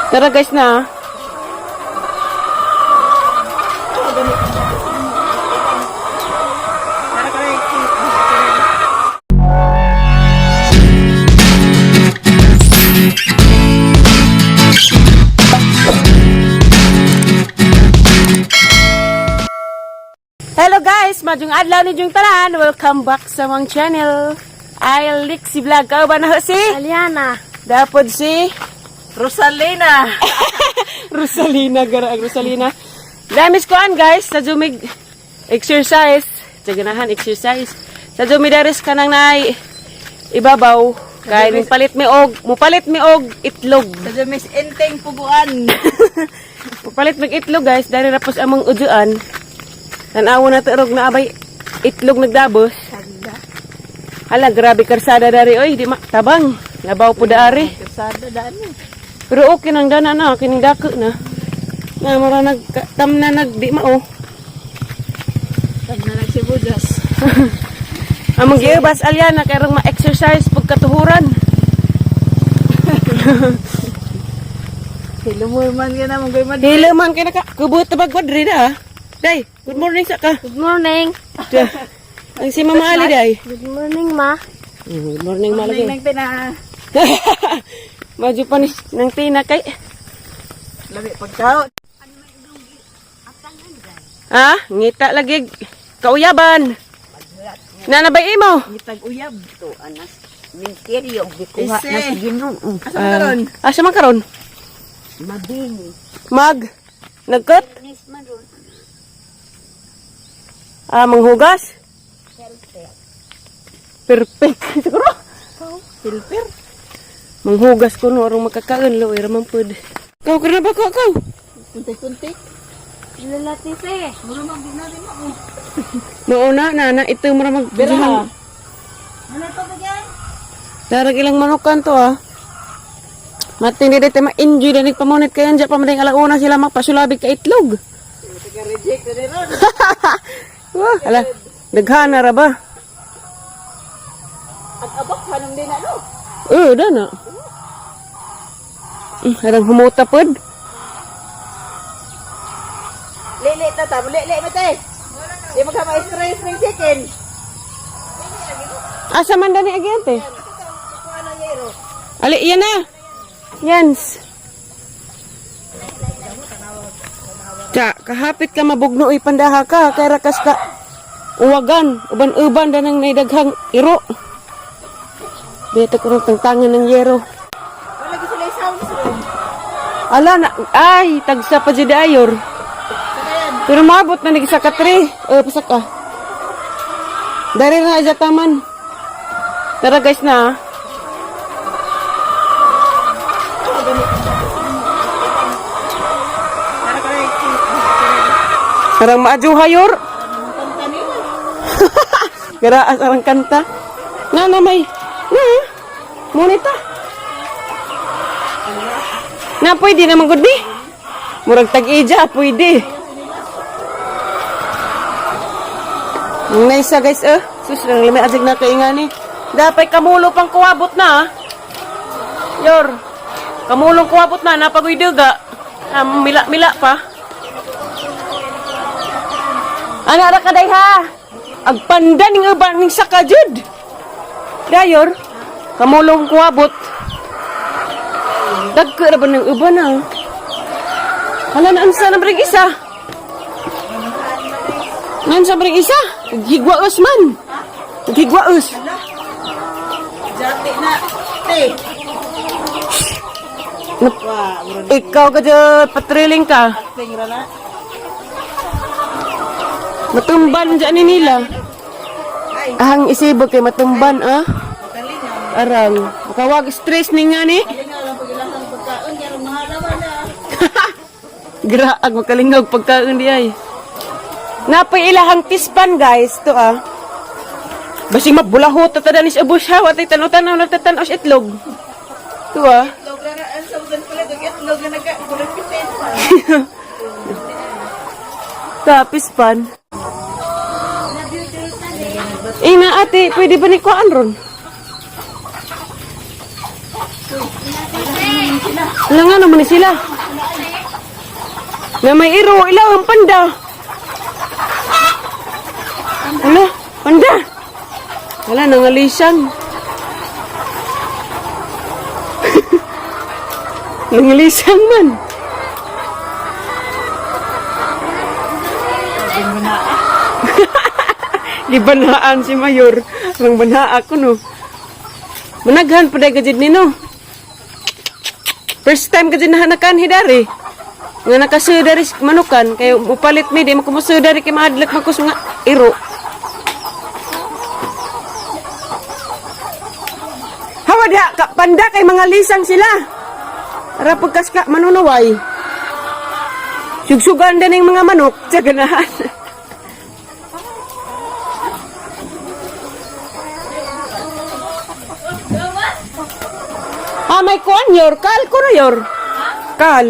Tara guys na. Hello guys, majung adlaw ni jung tanan. Welcome back sa mong channel. I'll lick si vlog. Kau ba na si? Aliana. Dapat si Rosalina. Rosalina, garag Rosalina. Damis koan guys, sa jumig exercise. Taganahan exercise. Sa jumidaris ka nang nay ibabaw. Kaya mupalit mi og itlog. Sa jumis enteng puguan. Mupalit mig itlog guys, dahil rapos among uduan. Tanawa na terog na abay itlog nagdabos. Hala, grabe karsada dari oy, di tabang. Labaw po dari. Karsada dani. Pero okay nang dana na, kining dako na. Na mara nagtam na nagdi mao. Tam na nagsibudas. Among giubas Aliana kay rong ma-exercise pagkatuhuran. Hilumur man ka na mong goy man. Hilo man kay naka kubot tabag kwadri da. Day, good morning sa ka. Good morning. Ang si Mama Ali day. Good morning, ma. Good morning malagi. Nang tina. Maju pa ni nang tina kay. Labi pagkaon. Ha? Ngita lagi kauyaban. Nanabay imo. Gitag uyab to anas. Ministeryo gikuha na sa Ginoo. Asa man karon? Asa man karon? Mabing. Nagkat? Nis man ron. Manghugas? Perfect. Siguro. Filter. Manghugas ko no arong makakaon lo ramang pud. Kau kana ba kau? Kunti-kunti. Lalati se. Mura man ginari mo. Noona na ito mo ra magbirahan. Ano to bagay? Darag ilang manukan to ah. Mating di dito ma-enjoy na nagpamunit kayan dyan pa mading alauna sila magpasulabig ka itlog. Taga-reject na rin ron. Wah, ala, daghana ra ba? At abak hanong din ano? Dana. Harang humuta pod. Lili tata, lili mate. Di magkama-stress ng chicken. Asa man dani agente? Kung ano yero. Ali, yan na. Yans. Tsa, kahapit ka mabugno ipandaha ka, kay rakas ka uwagan, uban-uban danang naidaghang iro. Dito ko rin tangan ng yero. Wala lagi sila sound so. Ala na, ay, tagsa pa dyan ayor. Pero maabot na nagisa ka 3. Pasak ka. Dari na aja taman. Tara guys na. Karang maaju hayor. Garaas arang kanta. Na may. Monita. Na pwede naman gud di. Murag tag-ija pwede. Nice guys Sus lang limay ajig na kaingani. Dapat kamulo pang kuwabot na. Yor. Kamulong kuwabot na napagoy duga. Mila pa. Ana ra kaday ha. Agpanda ning uban ning saka jud. Dayor. Kamulong kuwabot. Dagko ra ba ning uban na? Hala na ansa na bring isa. Nansa bring isa? Higwaos man. Higwaos. Jati na. Te. Ikaw ka dyan, patriling ka. Tingra na. Matumban dyan ni nila. Ahang isibo kay matumban, ah. Arang. Makawag stress ni nga ni. Kalingaw lang pag-ilahang pagkaon. Kaya mahalaman na. Graag, makalingog pagkaon di ay. Napay ilahang tispan, guys. Ito, ah. Basing mabulahot at tadanis abos ha. Watay tanaw-tanaw nagtatanaw sa itlog. Ito, ah. Itlog na ang saudan pala. Itlog na nagka-kulagpitin. Tapis pan. Ina ate, pwede ba ni kuhaan ron? Wala nga naman ni sila. Na may iro, ilaw ang panda. Wala, panda. Wala, nangalisang. Nangalisang man. Gibanhaan si Mayor. Ang banhaa ko, no. Managhan pa dahil kajid ni, no. First time kajid nahanakan, hidari. Nga nakasudari manukan. Kaya upalit mi, di makumusudari kay maadlak makus nga iro. Hawa diha, panda kay mga lisang sila. Para pagkas ka, manunuway. Sugsugan din yung mga manok. Sa ganahan. May kuan yor, kal ko na yor. Kal.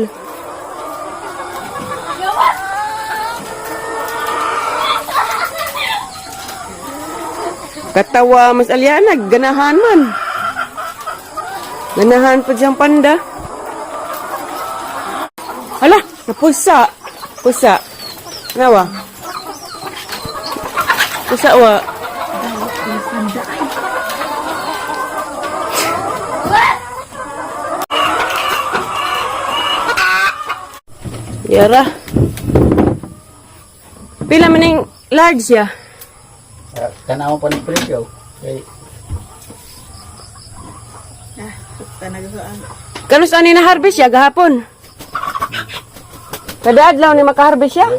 Katawa mas Aliana, ganahan man. Ganahan pa diyang panda. Hala, napusa. Pusa. Nawa. Pusa wa. Yara. Pila man yung large ya? Tanaw pa ng presyo. Okay. Kano saan ni na-harvest ya gahapon? Kada adlaw ni maka-harvest ya?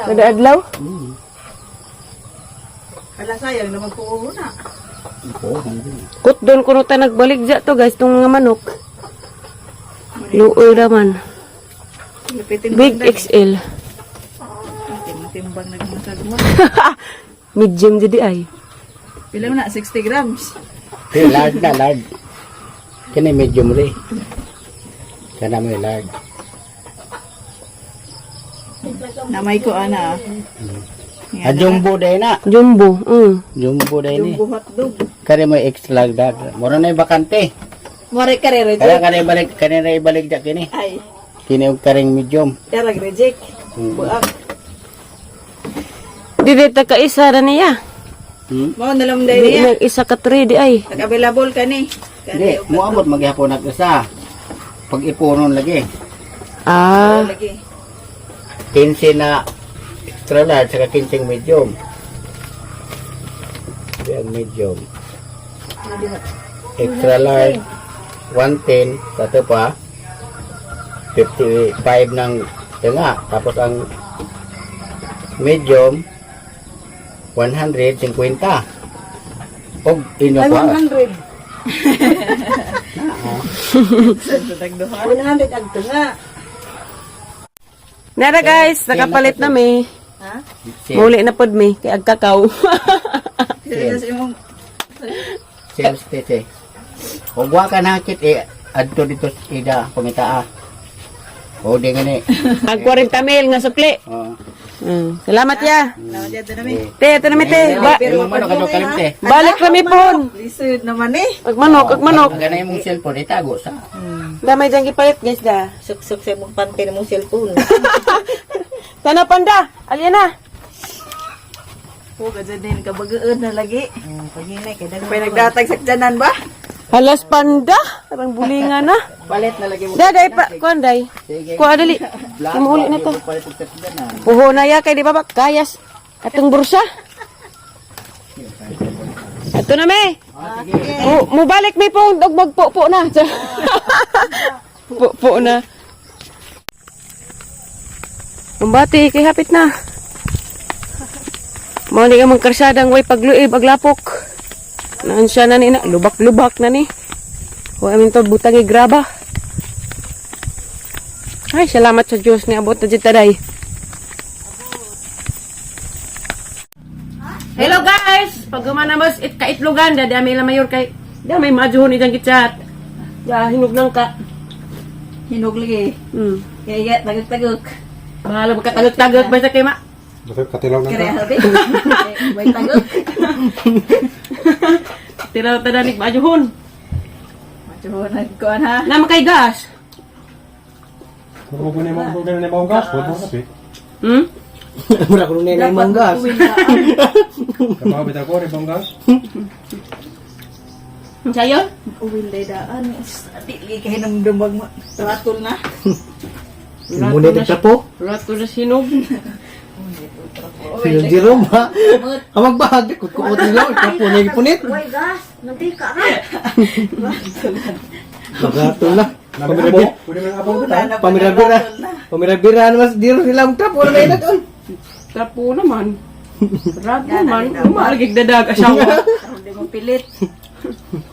Kada adlaw? Ala sayang naman po na. Kut doon kuno ta nagbalik dya to guys, tong mga manok. Luoy naman. Big XL. Timbang nagmasagwa. Medium jadi ay. Pila na 60 grams. Okay, large na, large. Kani medium rin. Kana may large. Namay ko ana. Jumbo day na. Jumbo. Jumbo day ni. Jumbo hotdog. Kani may extra large. Mura na yung bakante. More ka re Kaya kani na ibalik dyan kini. Ay, Kini yung karing medium. darag reject. Buak. Dili ta ka isa na niya. Mao nalam day Di niya. nag isa ka 3 di ay. Available ka ni. Hindi, muabot maghihapon na isa. Pag ipunon lagi. Ah, Lagi. 15 na extra large, saka 15 medium. Yan, medium. Extra large, 110, satu pa. 55 ng tinga. Tapos ang medium, 150. Og inyo pa. 100. 100 ang tunga. nara guys, nakapalit na mi. Ha? Muli na pod mi kay ag kakao. Kaya sa imong Sales tete. Og wa ka nakit adto dito sa ida pamitaa. O di gani. Ag 40 mil nga sukli. Oh. Salamat ya. Lawan dito na mi. Te, ito na mi te. Yung manok ano kalimte. Balik kami pon. Lisod naman eh. Ag manok, ag manok. Ang ganay mong cellphone itago sa. Damay dyan gipalit guys da. Suksok sa imong pante ng mong cellphone. Sana panda, Aliana. O, gadyan din kabagaan na lagi. Paginay, kaya nagdatag sa dyanan ba? Halas panda, parang bulingan na. Palit na lagi mo. Daday pa, kuan day. Kuha dali. Imuuli na to. Puho na ya kay di ba ba kayas atong bursa. Ato na me. Mo balik mi po og magpo na. Po na. Umbati kay hapit na. Mao ni ka magkarsadang way pagluib aglapok. Naan siya na ni na lubak-lubak na ni. Huwag amin to butangi graba. Ay, salamat sa Diyos ni abot na dyan taday. Hello guys! Pag gumanamos kaitlogan, dami lang mayor kay dami majuhon ni dyan kitchat. Hinog nang ka. Hinog lagi. Kaya tagak-tagak. Bahala magkatagag-tagag basta kay ma. Basta katilaw na Kaya ka. halbi. May tagak. Tiraw tadanik majuhon. Diyo nagkuhan ha. Na makay gas. Kung mo na yung gas, huwag mo kapit. Hmm? Mura ko nung Dapat manggas. uwindaan. Kapakapit ako, yung gas. Sayo? Uwindaan. Dili kayo nang dumag mo. Turatol na. Muna ito po. Rato na sinog. Sino Jerome ha? Ang magbahag. Kukutin lang. Kapo na ipunit. Uy, gas, mantika na. Magatol na. Pwede mo yung abang kita. Pamirabira. Pamirabira naman. Diro sila magtapo na kayo na to. Tapo naman. Rato Yan, man. yan, yan. Umarigig dadag asawa. Hindi mo pilit.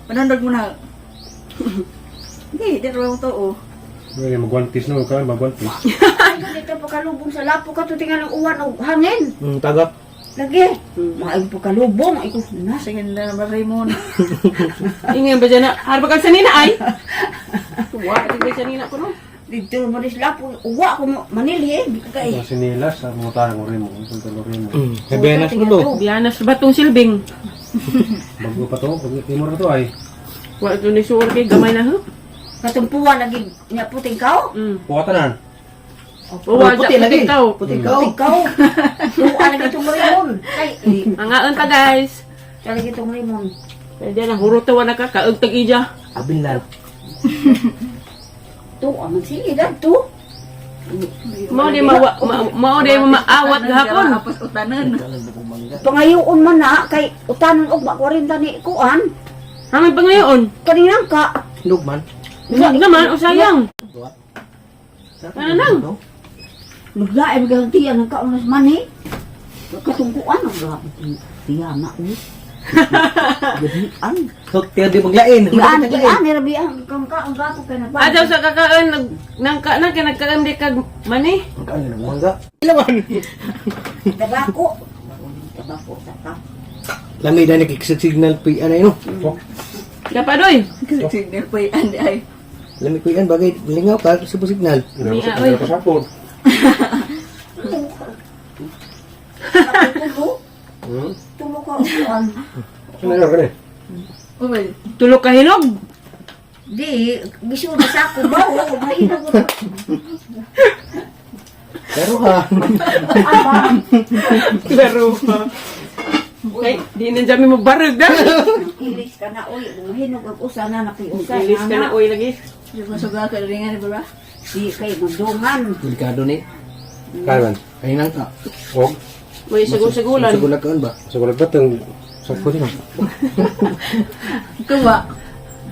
Manunod mo na. Hindi, di rin to oh. Pwede magwantis na, huwag ka magwantis. Ay, dito pakalubong sa lapo ka, tutingan ng uwan o hangin. Tagap. Lagi. Maayong pakalubong. Ay, kung nasa. Sige na naman Raymond. Ingay ba dyan na? Harba ka sa nina ay? Tuwa, tingay sa nina ko no. Dito mo rin sa lapo. Uwa ko manilhi. Kay. Sa sinilas, sa mga tarang mo rin mo. Kung talo rin mo. Hebenas mo to. Biyanas ba itong silbing? Bago pa to, pag timor na to ay. Wala ito ni suwar kay gamay na ho. Katumpuan lagi niya puting kao. Pukatanan. Uwa, Puti dyan lagi. ikaw. Puti ikaw. Ikaw. Tuwa lagi itong rimon. Ay, Angaan ta guys. lagi itong rimon. Pwede na, hurot tawa na ka, kaagtag ija. Abin lang. Tuwa, magsige na to. Mao di maawat gahapon. Apos utanan. Pangayoon man na, kay utanan og makwarinta ni Kuan. Hamay pa ngayon. Kaninang ka. Lugman. Huwag naman, o sayang. Ano nang? Naglaim ka tiyan ng kaunas mani. Katungkuan ang grabe. Tiyan na ulit. Gadian. Hok, tiyo di maglain. Iyan, nirabi ang ang gato ka na ba? Adaw sa kakaan, nang kinagkaan di kag mani. Mangga. Ilaman. Tabako. Tabako sa ka. Lami na nakikisignal pa ano yun. Dapadoy. Signal pa yan ay. Lami ko yan bagay. Lingaw ka sa signal. Miya, oy. Pasapor. Tulo ka upuan. Ano na ka rin? Uy. Tulog ka hinog. Di, gisu na sa ako ba? O, mahinag ko. Pero ha. Aba, Pero, okay, di na dyan mo barag na. ilis ka na, oy. Mahinog ang usa na nakiusay. Ilis ka na, oy, lagi. Di ba suga ka ringan di ba? Di, kay magdungan. Delikado ni. Kailan? Ay nang ka. Huwag. May sagulan. Segulag ka ba? Sa gulag ba't ang sakpo din? Ito ba?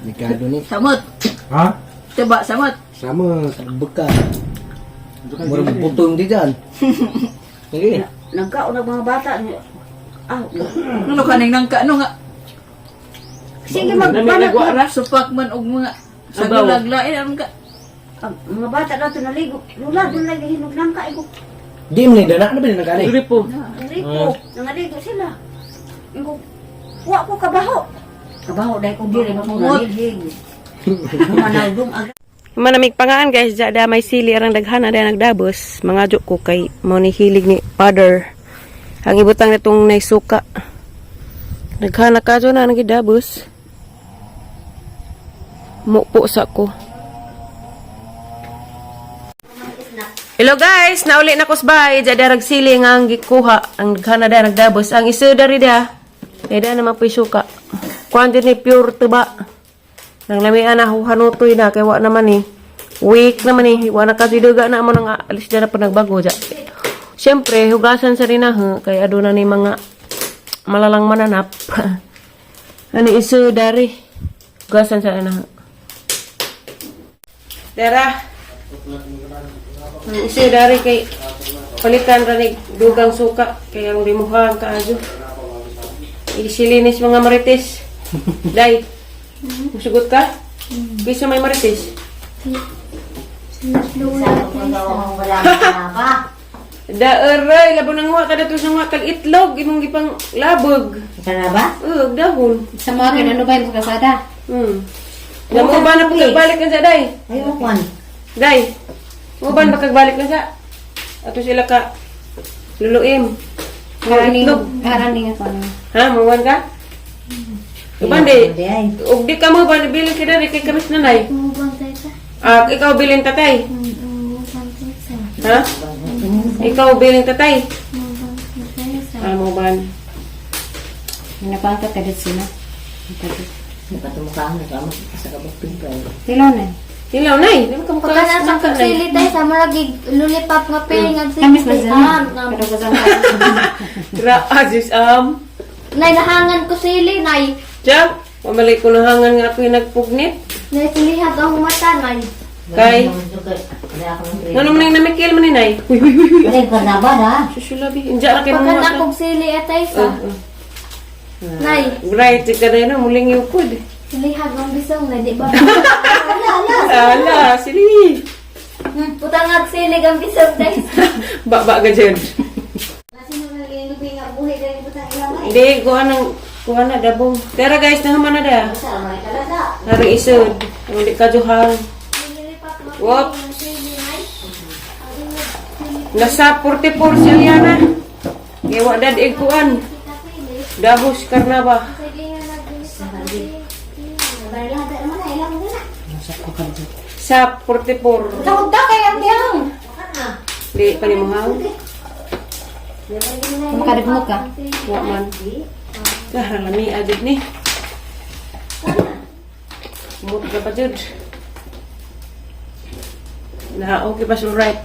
Delikado ni. Samot. Ha? Ito ba? Samot. Sama. Buka. Murang putong di dyan. Sige. Nagkaon ng mga bata. Ah, Ano ka nang nangka? Ano nga? sige Nami magbanat mo. nagwara. Supak man og mga sa Abaw. gulaglain ano ka? Ang mga bata na ito naligo. Lula, doon lagi hinog lang ka. Iko, Di mo na dana. Ano ba yung nagkani? Gripo. Rico, nangaligo sila. Iko, wa ko kabaho. Kabaho, dahil ko diri mo nalilhig. Manaldong agad. Manamig pangaan guys, jada may sili arang daghan na nagdabos. Mga jo ko kay mo ni hilig ni father. Ang ibutang nitong naisuka. Daghan na kadyo na nagdabos. Mupo sa ko. Hello guys, nauli na kusbay. Jada rag sili nga ang gikuha. Ang daghan na nagdabos. Ang isu dari da. Eda naman po suka. Kuan din ni pure tuba. Nang lamian na hanutoy na kay wa naman ni. Week naman ni wa na kasiduga na mo nang alis dyan na pa nagbago dyan. Siyempre, hugasan sa rin na kay aduna ni mga malalang mananap. Ano isu dari. Hugasan sa rin na Tara. Ang isu dari kay palitan ranig dugang suka kay ang limuhang kaadyo. Isilinis mga marites. Day. Sugot ka? Bisa may marites. Daeray, labo nang wa kada to sa wa kag itlog imong gipang labog. Sana ba? Dahon. Sa mga kinano ba yung kasada? Mo ba na pagbalik na sa day? Ayaw kwan. Day. Mo ba na pagbalik na sa? Ato sila ka luluim. Nga itlog. Karani nga kwan. Ha, muwan ka? Bandi. Ug di ka mo ba bilin kita kay kamis nanay? Ikaw bilin tatay. Ha? Ikaw bilin tatay. Mo ban. Napangkat ka dito sila. Napatumukhaan na kamo sa kabukting pa. Tilaw na. Ilaw nay, di ka mukha Pagka nasa pagsili tayo sa malagi lulipap nga piling ang Kamis na sili. dyan. Pero ko sa Aziz Nay nahangan ko sili, nay. Jam, pamali ko na hangan nga ako yung nagpugnit. Nay silihag ang mata, nay. Kay, ano man yung namikil man ni nay? Uy, uy, uy, uy. Ay, karnaba na. Susulabi, inja ra kay Pagka mga. nakog sili atay sa. Nay, Right, tika na yun, muling yukod. silihag ang bisong, nay. Di ba? Ala, sili. Putangag silig ang bisong, nay. Baba ka dyan. Kasi naman linubi nga buhay dahil butang ilang, nay. Hindi, kuha na, dabong. Tara guys, nahaman na da. Hari isod. Hindi ka juhal. Lulipap nga What? piling ang sili, nay. Nasa 44 siya yana. Gawa dad iguan. Dabos karna ba? Sige nga nag-sili. Barlada naman, nay. Ilang mo na. Sa 44. Tawag ka kay ang diyang. Di pa ni mohang. Makadagmog ka. Wa man. Lami adid ni. Mut ka pa jud. Na okay pa so right.